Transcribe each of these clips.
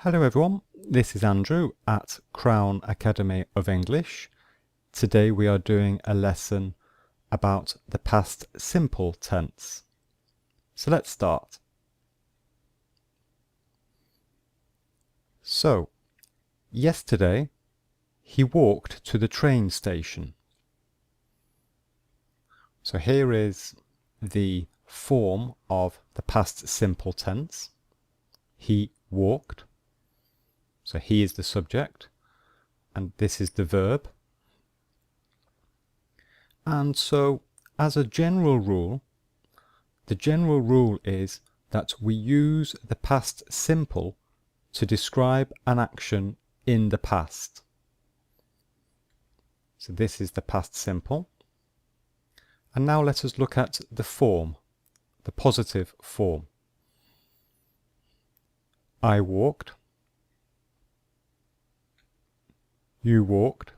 Hello everyone, this is Andrew at Crown Academy of English. Today we are doing a lesson about the past simple tense. So let's start. So, yesterday he walked to the train station. So here is the form of the past simple tense. He walked. So he is the subject, and this is the verb. And so, as a general rule, the general rule is that we use the past simple to describe an action in the past. So this is the past simple. And now let us look at the form, the positive form. I walked. You walked.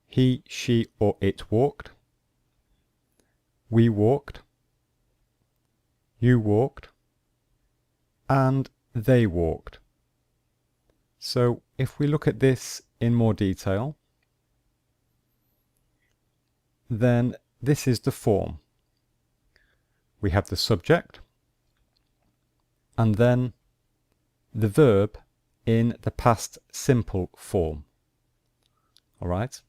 He, she, or it walked. We walked. You walked. And they walked. So if we look at this in more detail, then this is the form. We have the subject and then the verb in the past simple form. Alright?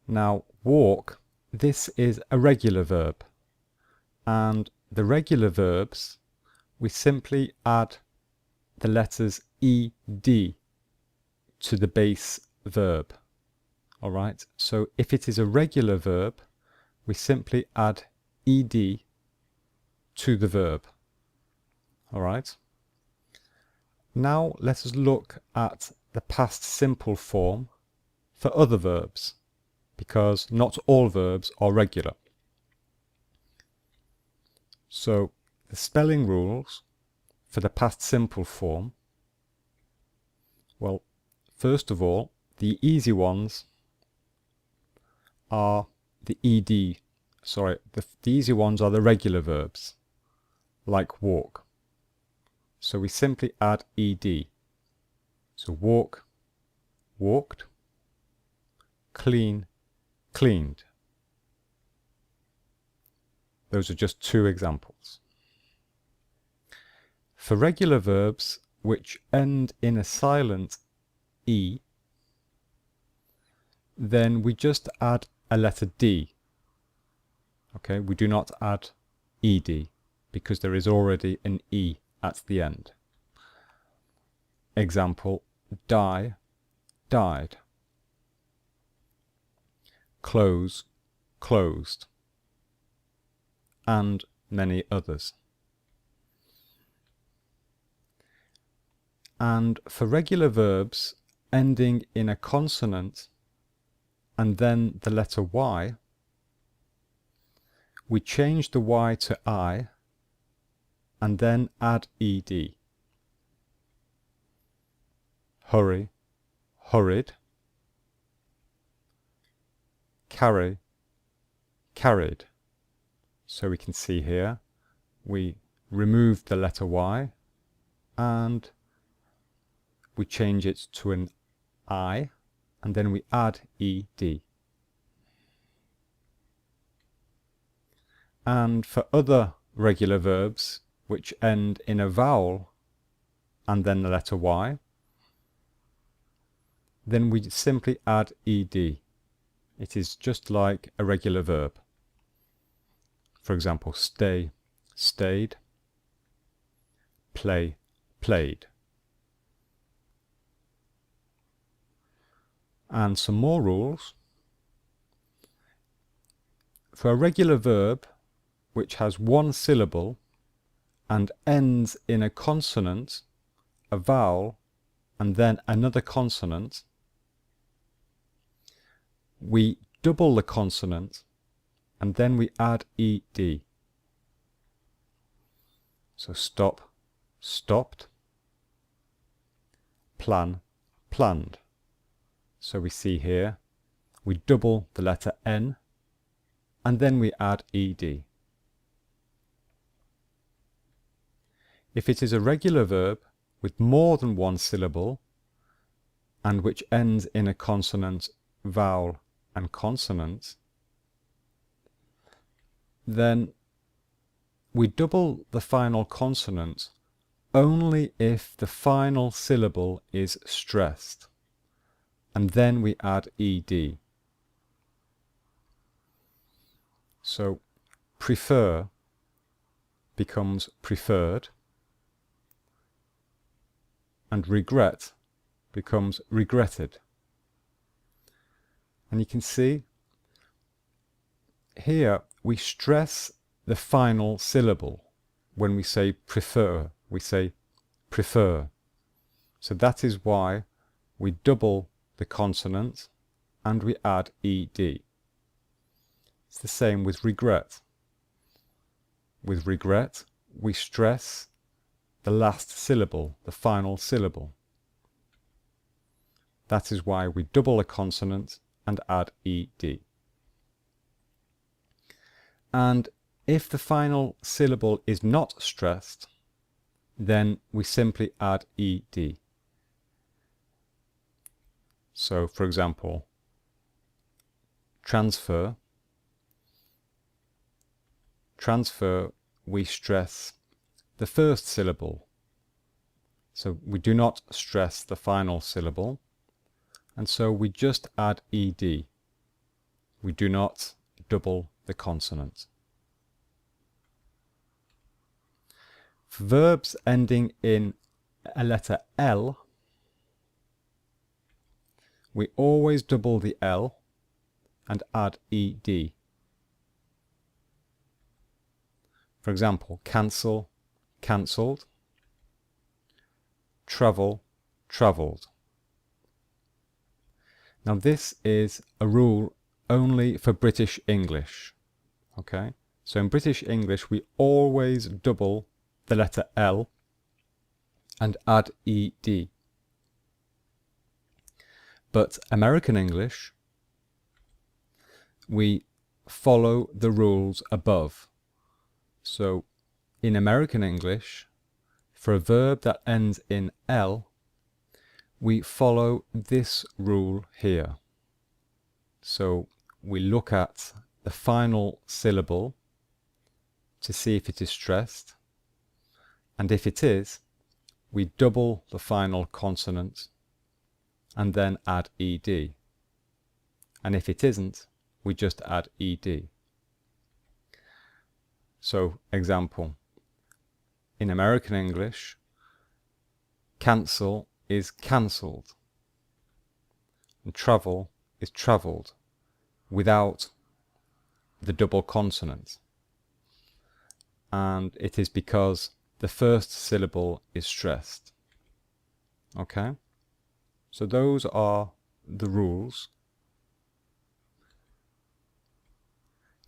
Now, walk, this is a regular verb. And the regular verbs, we simply add the letters ed to the base verb. Alright? So if it is a regular verb, we simply add ed to the verb. Alright? Now let us look at the past simple form for other verbs, because not all verbs are regular. So the spelling rules for the past simple form, well, first of all, the easy ones are the ed, the easy ones are the regular verbs, like walk. So we simply add ed. So walk, walked. Clean, cleaned. Those are just two examples. For regular verbs which end in a silent e, then we just add a letter d. Okay, we do not add ed because there is already an e at the end. Example, die, died. Close, closed. And many others. And for regular verbs ending in a consonant and then the letter y, we change the y to I and then add ed. Hurry, hurried. Carry, carried. So we can see here we remove the letter y and we change it to an I and then we add ed. And for other regular verbs which end in a vowel and then the letter y, then we simply add ed. It is just like a regular verb. For example, stay, stayed. Play, played. And some more rules. For a regular verb which has one syllable and ends in a consonant, a vowel, and then another consonant, we double the consonant and then we add ed. So stop, stopped. Plan, planned. So we see here we double the letter n and then we add ed. If it is a regular verb with more than one syllable and which ends in a consonant, vowel and consonant, then we double the final consonant only if the final syllable is stressed, and then we add ed. So prefer becomes preferred, and regret becomes regretted. And you can see here we stress the final syllable. When we say prefer, we say prefer. So that is why we double the consonant and we add ed. It's the same with regret. With regret, we stress the last syllable, the final syllable. That is why we double a consonant and add ed. And if the final syllable is not stressed, then we simply add ed. So, for example, transfer. Transfer, we stress the first syllable. So we do not stress the final syllable, and so we just add ed. We do not double the consonant. For verbs ending in a letter L, we always double the L and add ed. For example, cancel, cancelled, travel, travelled. Now this is a rule only for British English. Okay, so in British English we always double the letter L and add ed. But American English, we follow the rules above. So in American English, for a verb that ends in L, we follow this rule here. So we look at the final syllable to see if it is stressed, and if it is, we double the final consonant and then add ed. And if it isn't, we just add ed. So, example, in American English, cancel is cancelled, and travel is travelled, without the double consonant. And it is because the first syllable is stressed. Okay? So those are the rules.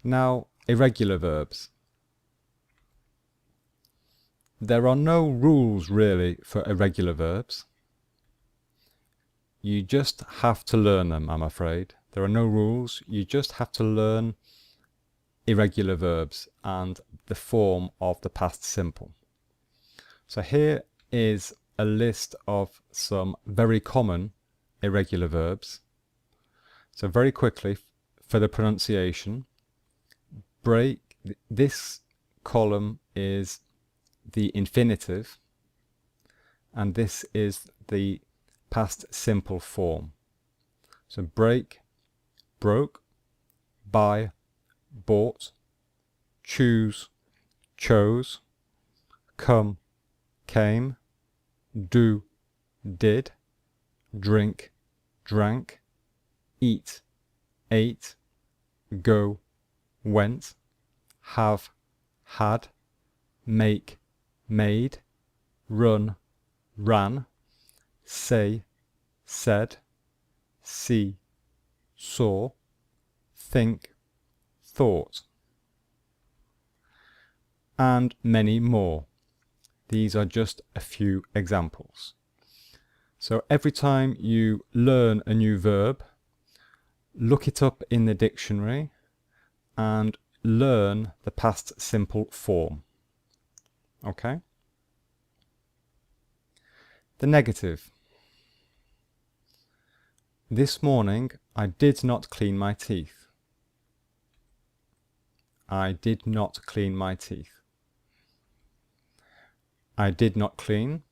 Now, irregular verbs. There are no rules really for irregular verbs. You just have to learn them, I'm afraid. There are no rules. You just have to learn irregular verbs and the form of the past simple. So here is a list of some very common irregular verbs. So very quickly, for the pronunciation, break. This column is the infinitive, and this is the past simple form. So break, broke, buy, bought, choose, chose, come, came, do, did, drink, drank, eat, ate, go, went, have, had, make, made, run, ran, say, said, see, saw, think, thought, and many more. These are just a few examples. So every time you learn a new verb, look it up in the dictionary and learn the past simple form. Okay? the negative. This morning I did not clean my teeth. I did not clean my teeth. I did not clean.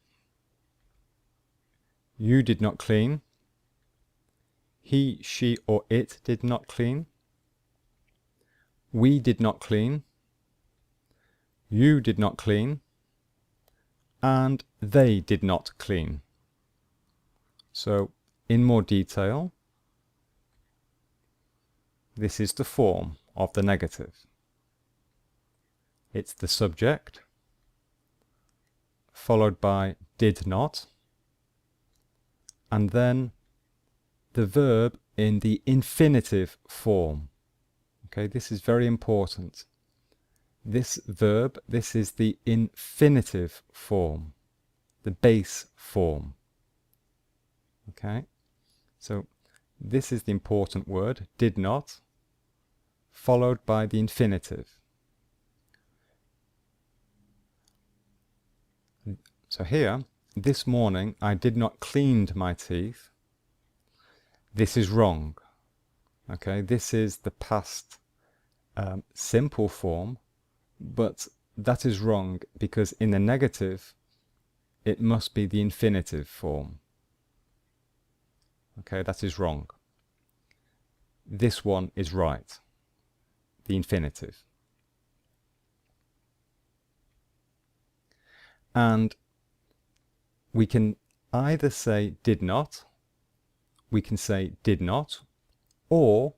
You did not clean. He, she, or it did not clean. We did not clean. You did not clean. And they did not clean. So, in more detail, this is the form of the negative. It's the subject, followed by did not, and then the verb in the infinitive form. Okay, this is very important. This verb, this is the infinitive form, the base form. Okay, so this is the important word, did not, followed by the infinitive. So here, this morning I did not clean my teeth. This is wrong. Okay, this is the past simple form, but that is wrong because in the negative it must be the infinitive form. Okay, that is wrong. This one is right, the infinitive. And we can either say did not, we can say did not, or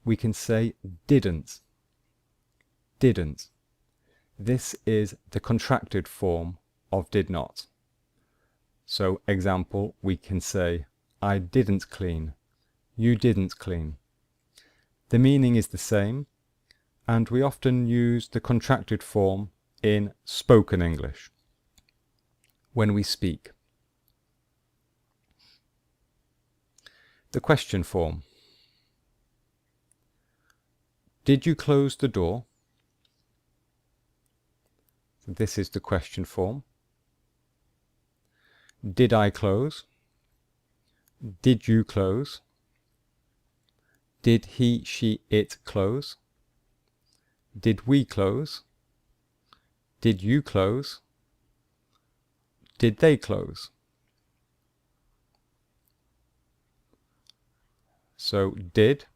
we can say didn't. Didn't. This is the contracted form of did not. So, example, we can say I didn't clean, you didn't clean. The meaning is the same, and we often use the contracted form in spoken English when we speak. The question form. Did you close the door? So this is the question form. Did I close? Did you close? Did he, she, it close? Did we close? Did you close? Did they close? So did,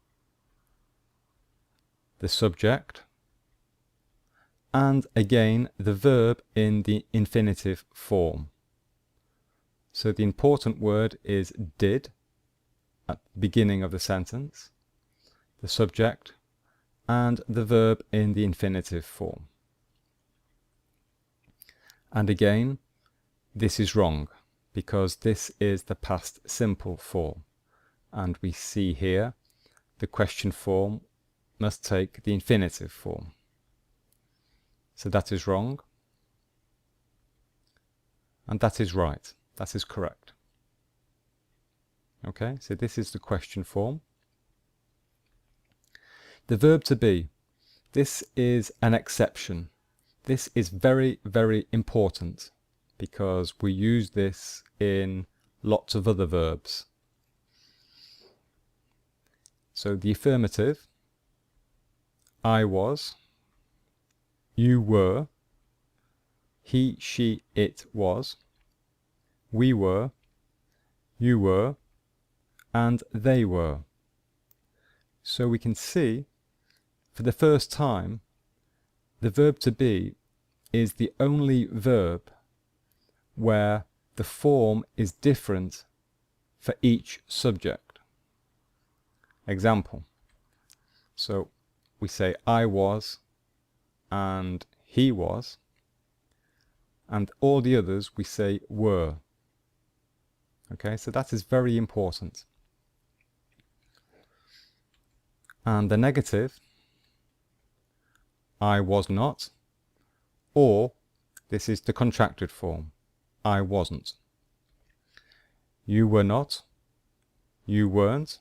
the subject, and again the verb in the infinitive form. So the important word is did at the beginning of the sentence, the subject, and the verb in the infinitive form. And again, this is wrong because this is the past simple form, and we see here the question form must take the infinitive form. So that is wrong, and that is right. That is correct. Okay, so this is the question form. The verb to be. This is an exception. This is very, very important because we use this in lots of other verbs. So the affirmative, I was, you were, he, she, it was, we were, you were, and they were. So we can see, for the first time, the verb to be is the only verb where the form is different for each subject. Example. So we say I was and he was, and all the others we say were. Okay, so that is very important. And the negative, I was not, or this is the contracted form, I wasn't. You were not, you weren't.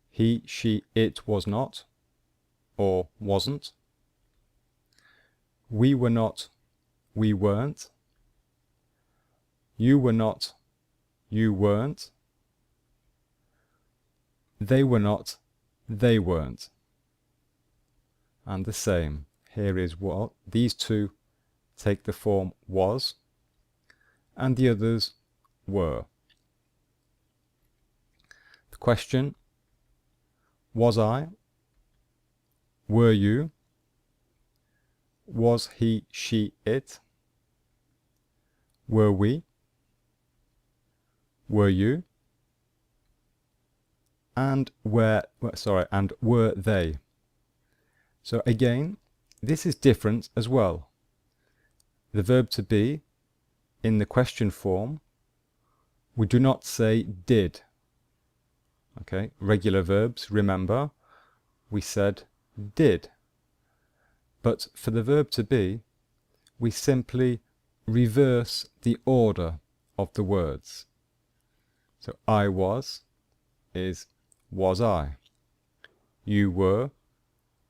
He, she, it was not, or wasn't. We were not, we weren't. You were not, you weren't. They were not, they weren't. And the same. Here is what these two take the form was, and the others were. The question: was I? Were you? Was he, she, it? Were we? Were you? And were they? So again, this is different as well. The verb to be in the question form, we do not say did. Okay, regular verbs, remember, we said did. But for the verb to be, we simply reverse the order of the words. So I was is was I. You were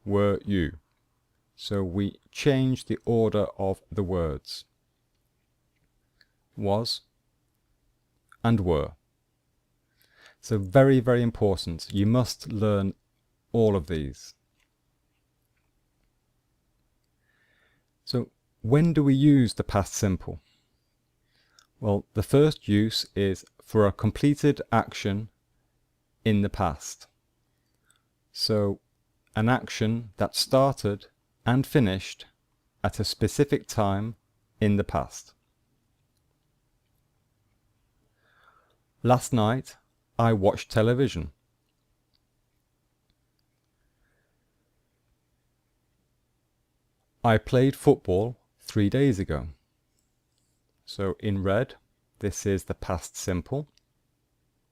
you. So we change the order of the words. Was and were. So very, very important. You must learn all of these. So when do we use the past simple? Well, the first use is for a completed action in the past. So an action that started and finished at a specific time in the past. Last night I watched television. I played football 3 days ago. So in red, this is the past simple.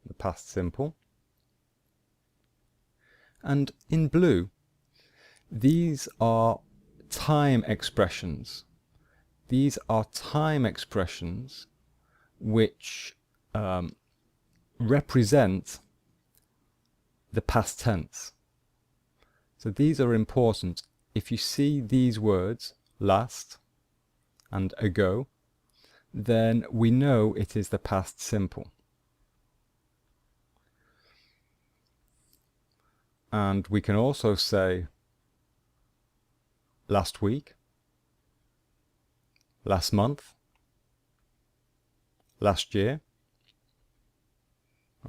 The past simple. And in blue, these are time expressions. These are time expressions which represent the past tense. So these are important. If you see these words, last and ago, then we know it is the past simple. And we can also say last week, last month, last year.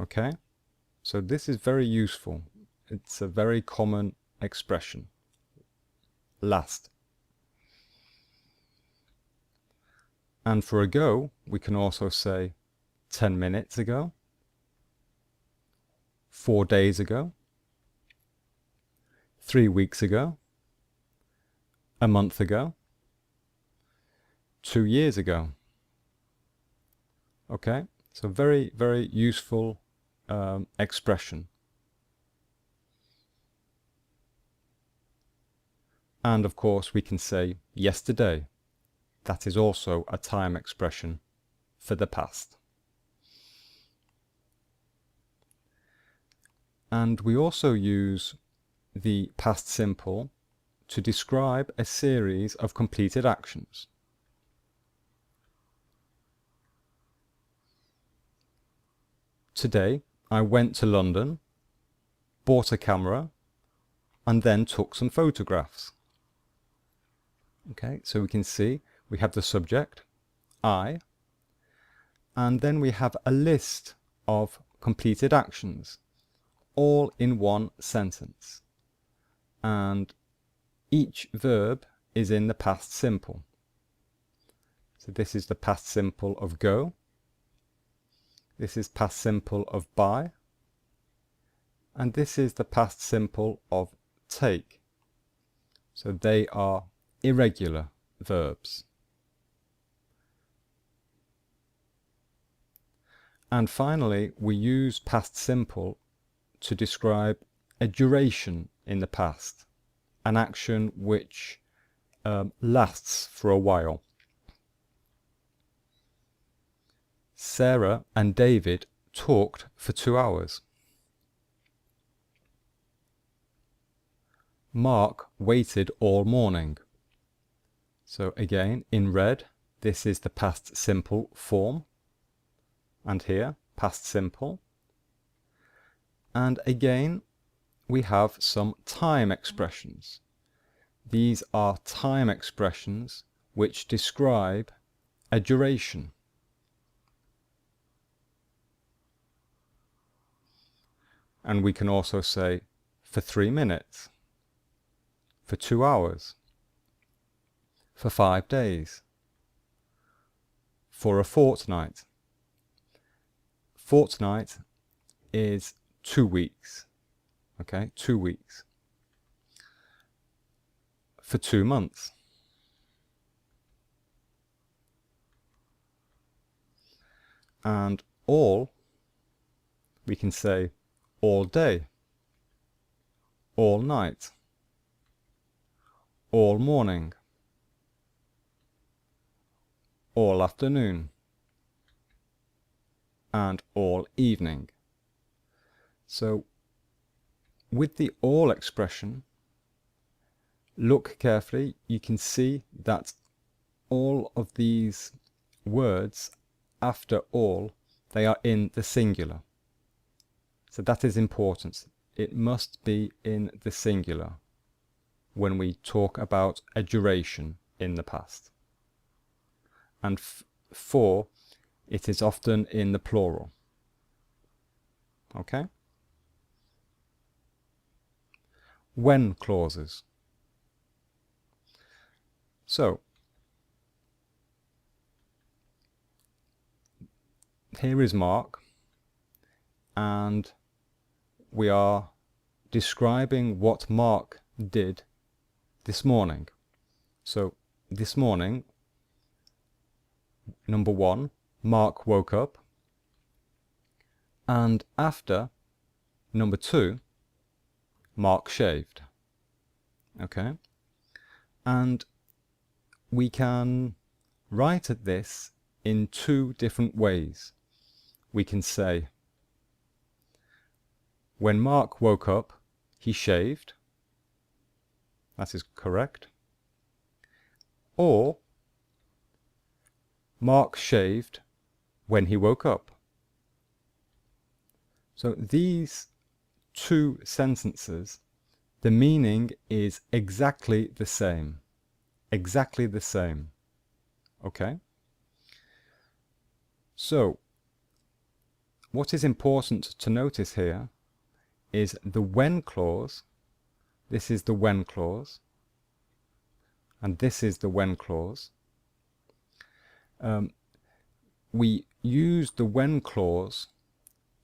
Okay, so this is very useful. It's a very common expression. Last. And for ago, we can also say 10 minutes ago, 4 days ago, 3 weeks ago, a month ago, 2 years ago. Okay, so very, very useful expression. And of course we can say yesterday. That is also a time expression for the past. And we also use the past simple to describe a series of completed actions. Today I went to London, bought a camera, and then took some photographs. Okay, so we can see we have the subject, I, and then we have a list of completed actions, all in one sentence. And each verb is in the past simple. So this is the past simple of go. This is past simple of buy. And this is the past simple of take. So they are irregular verbs. And finally, we use past simple to describe a duration in the past, an action which lasts for a while. Sarah and David talked for 2 hours. Mark waited all morning. So again, in red, this is the past simple form. and here past simple. And again we have some time expressions. These are time expressions which describe a duration. And we can also say for 3 minutes, for 2 hours, for 5 days, for a fortnight. Fortnight is 2 weeks, okay, 2 weeks. For 2 months. And all, we can say all day, all night, all morning, all afternoon, and all evening. So with the all expression, look carefully, you can see that all of these words after all, they are in the singular. So that is important. It must be in the singular when we talk about a duration in the past. And for, it is often in the plural. Okay? When clauses. So, here is Mark, and we are describing what Mark did this morning. So, this morning, number 1, Mark woke up, and after, number 2, Mark shaved. Okay? And we can write this in 2 different ways. We can say, when Mark woke up, he shaved. That is correct. Or, Mark shaved when he woke up. So these 2 sentences, the meaning is exactly the same. Exactly the same. Okay? So, what is important to notice here is the when clause. This is the when clause. And this is the when clause. We use the when clause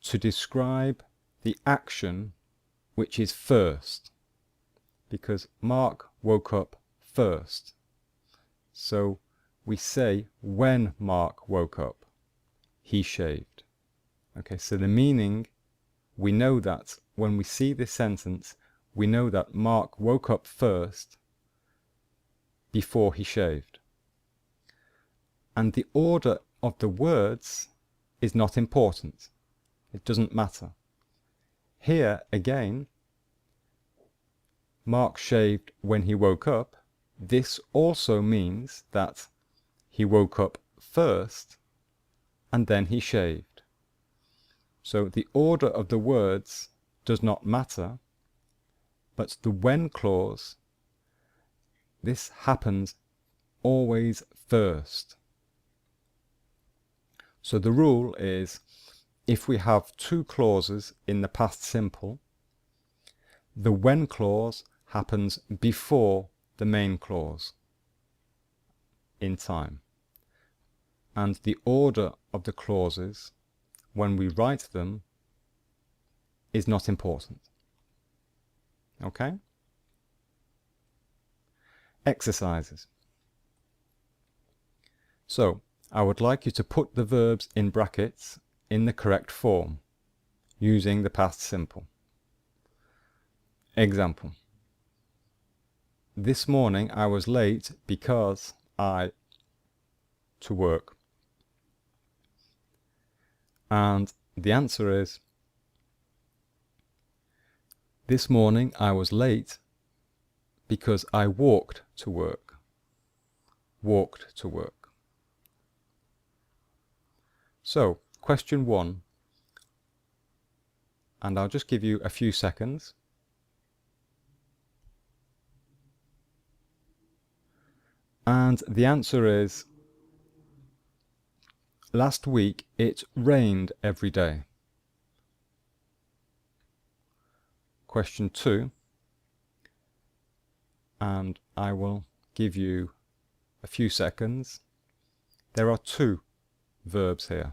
to describe the action which is first, because Mark woke up first. So we say when Mark woke up, he shaved. Okay, so the meaning, we know that when we see this sentence, we know that Mark woke up first before he shaved. And the order of the words is not important. It doesn't matter. Here, again, Mark shaved when he woke up. This also means that he woke up first and then he shaved. So the order of the words does not matter, but the when clause, this happens always first. So the rule is, if we have 2 clauses in the past simple, the when clause happens before the main clause in time. And the order of the clauses, when we write them, is not important. Okay? Exercises. So, I would like you to put the verbs in brackets in the correct form, using the past simple. Example. This morning I was late because I to work. And the answer is, this morning I was late because I walked to work. Walked to work. So, question 1, and I'll just give you a few seconds. And the answer is, last week it rained every day. Question 2, and I will give you a few seconds. There are 2 verbs here.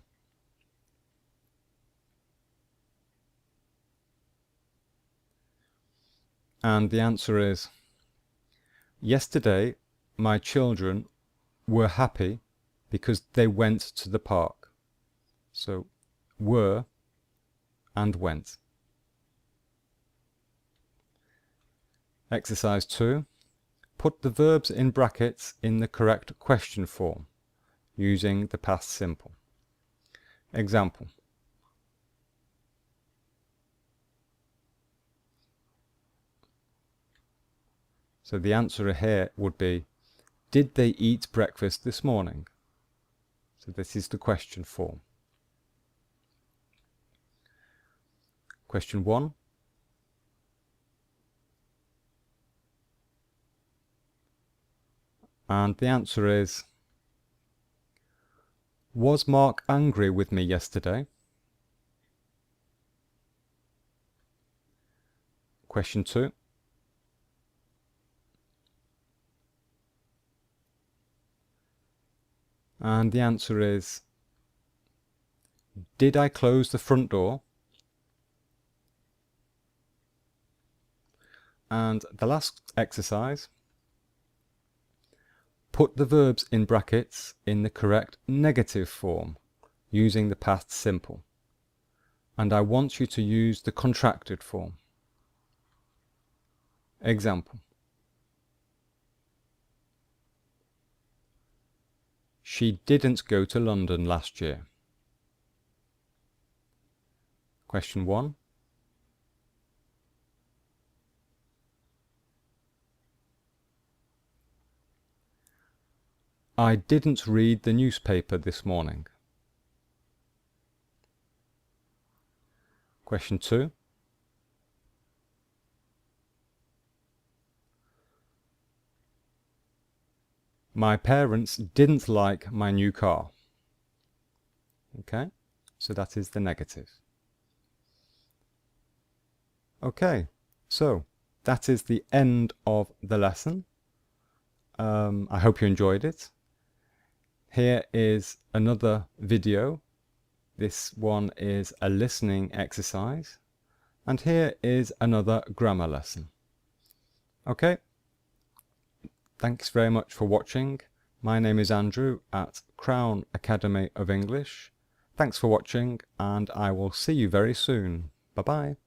And the answer is, yesterday my children were happy because they went to the park. So were and went. Exercise 2. Put the verbs in brackets in the correct question form using the past simple. Example. So the answer here would be, did they eat breakfast this morning? So this is the question form. Question 1. And the answer is, was Mark angry with me yesterday? Question 2. And the answer is, did I close the front door? And the last exercise, put the verbs in brackets in the correct negative form using the past simple. And I want you to use the contracted form. Example. She didn't go to London last year. Question 1. I didn't read the newspaper this morning. Question 2. My parents didn't like my new car. Okay, so that is the negative. Okay, so that is the end of the lesson. I hope you enjoyed it. Here is another video. This one is a listening exercise. And here is another grammar lesson. Okay. Thanks very much for watching. My name is Andrew at Crown Academy of English. Thanks for watching, and I will see you very soon. Bye-bye.